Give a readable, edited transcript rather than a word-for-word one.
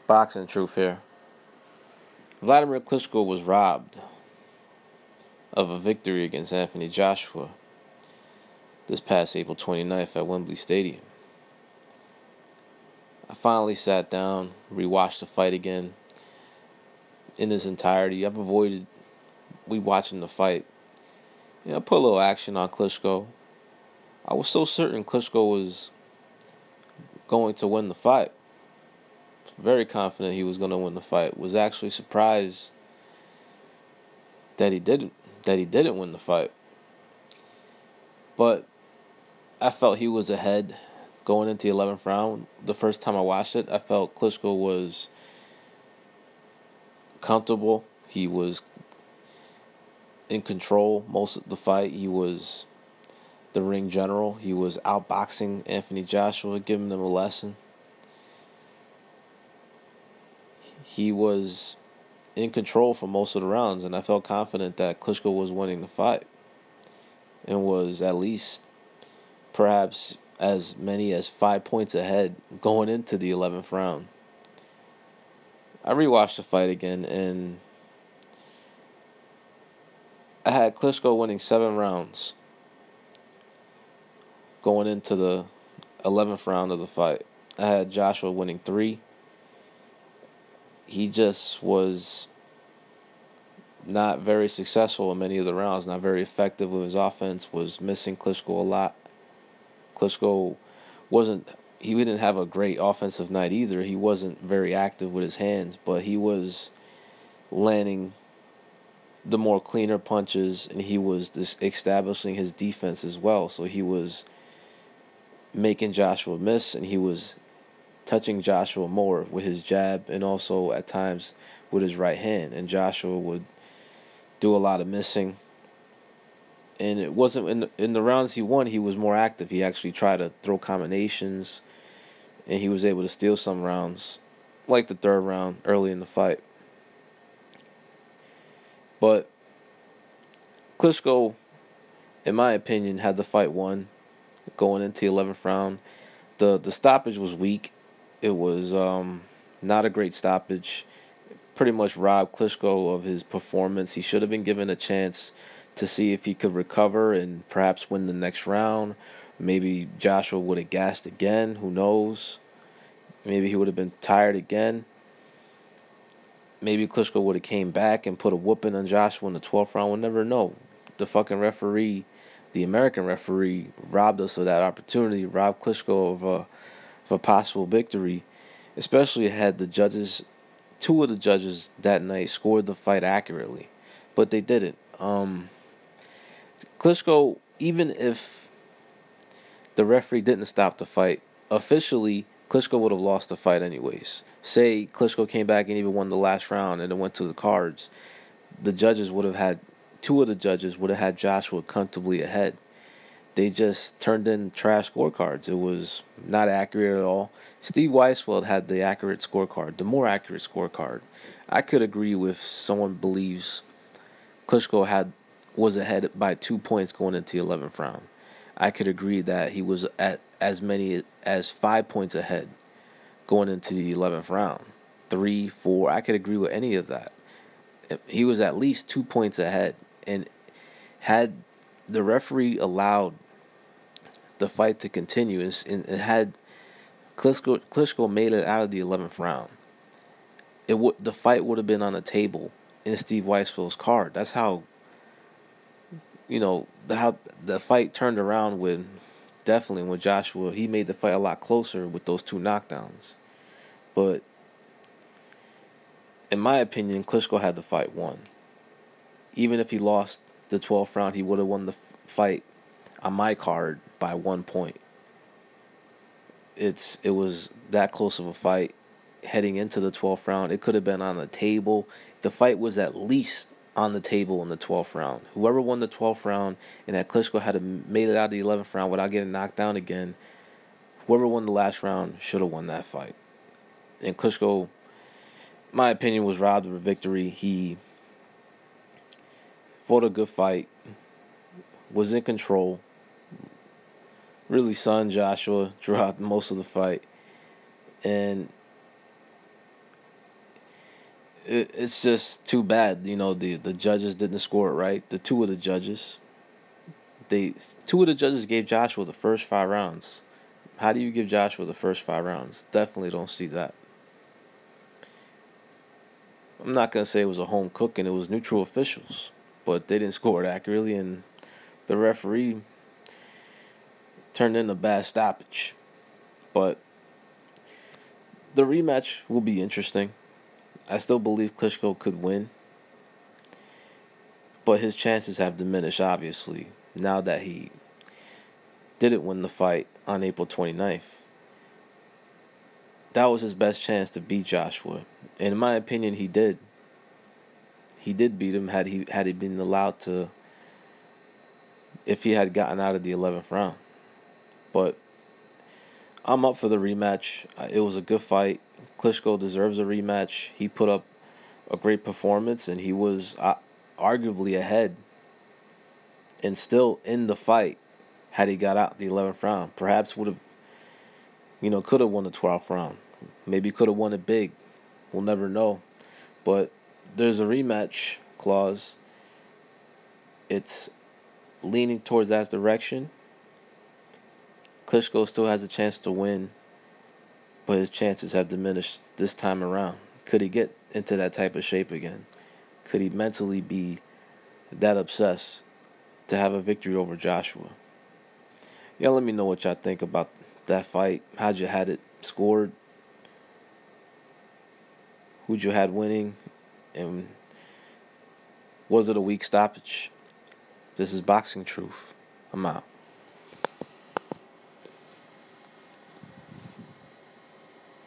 Boxing truth here. Wladimir Klitschko was robbed of a victory against Anthony Joshua this past April 29th at Wembley Stadium. I finally sat down, rewatched the fight again in its entirety. I've avoided rewatching the fight. Put a little action on Klitschko. I was so certain Klitschko was going to win the fight. Very confident he was going to win the fight. Was actually surprised that he didn't. That he didn't win the fight. But I felt he was ahead going into the 11th round. The first time I watched it, I felt Klitschko was comfortable. He was in control most of the fight. He was the ring general. He was outboxing Anthony Joshua, giving him a lesson. He was in control for most of the rounds, and I felt confident that Klitschko was winning the fight and was at least perhaps as many as 5 points ahead going into the 11th round. I rewatched the fight again, and I had Klitschko winning 7 rounds going into the 11th round of the fight. I had Joshua winning 3. He just was not very successful in many of the rounds, not very effective with his offense, was missing Klitschko a lot. Klitschko he didn't have a great offensive night either. He wasn't very active with his hands, but he was landing the more cleaner punches, and he was establishing his defense as well. So he was making Joshua miss, and he was touching Joshua more with his jab and also at times with his right hand. And Joshua would do a lot of missing. And it wasn't in the rounds he won, he was more active. He actually tried to throw combinations, and he was able to steal some rounds, like the 3rd round early in the fight. But Klitschko, in my opinion, had the fight won going into the 11th round. The stoppage was weak. It was not a great stoppage. Pretty much robbed Klitschko of his performance. He should have been given a chance to see if he could recover and perhaps win the next round. Maybe Joshua would have gassed again. Who knows? Maybe he would have been tired again. Maybe Klitschko would have came back and put a whooping on Joshua in the 12th round. We'll never know. The fucking referee, the American referee, robbed us of that opportunity. Robbed Klitschko of a possible victory, especially had the judges. 2 of the judges that night scored the fight accurately, but they didn't. Klitschko, even if the referee didn't stop the fight, officially, Klitschko would have lost the fight anyways. Say Klitschko came back and even won the last round and it went to the cards. The judges would have had, 2 of the judges would have had Joshua comfortably ahead. They just turned in trash scorecards. It was not accurate at all. Steve Weisfeld had the accurate scorecard, the more accurate scorecard. I could agree with someone believes Klitschko was ahead by 2 points going into the 11th round. I could agree that he was at as many as 5 points ahead going into the 11th round. 3, 4, I could agree with any of that. He was at least 2 points ahead. And had the referee allowed the fight to continue, and had Klitschko made it out of the 11th round, the fight would have been on the table in Steve Weisfeld's card. That's how how the fight turned around definitely with Joshua. He made the fight a lot closer with those 2 knockdowns. But in my opinion, Klitschko had the fight won. Even if he lost the 12th round, he would have won the fight on my card by 1 point. It was that close of a fight heading into the 12th round. It could have been on the table. The fight was at least on the table in the 12th round. Whoever won the 12th round and that Klitschko had made it out of the 11th round without getting knocked down again, whoever won the last round should have won that fight. And Klitschko, my opinion, was robbed of a victory. He fought a good fight, was in control, really sunned Joshua throughout most of the fight. And it's just too bad. The judges didn't score it right. They two of the judges gave Joshua the first 5 rounds. How do you give Joshua the first 5 rounds? Definitely don't see that. I'm not gonna say it was a home cooking. It was neutral officials, but they didn't score it accurately, and the referee turned in a bad stoppage. But the rematch will be interesting. I still believe Klitschko could win, but his chances have diminished, obviously, now that he didn't win the fight on April 29th. That was his best chance to beat Joshua. And in my opinion, he did. He did beat him had he been allowed to, if he had gotten out of the 11th round. But I'm up for the rematch. It was a good fight. Klitschko deserves a rematch. He put up a great performance, and he was arguably ahead and still in the fight had he got out the 11th round. Perhaps would have, could have won the 12th round. Maybe could have won it big. We'll never know. But there's a rematch clause. It's leaning towards that direction. Klitschko still has a chance to win, but his chances have diminished this time around. Could he get into that type of shape again? Could he mentally be that obsessed to have a victory over Joshua? Yeah, let me know what y'all think about that fight. How'd you had it scored? Who'd you had winning? And was it a weak stoppage? This is Boxing Truth. I'm out.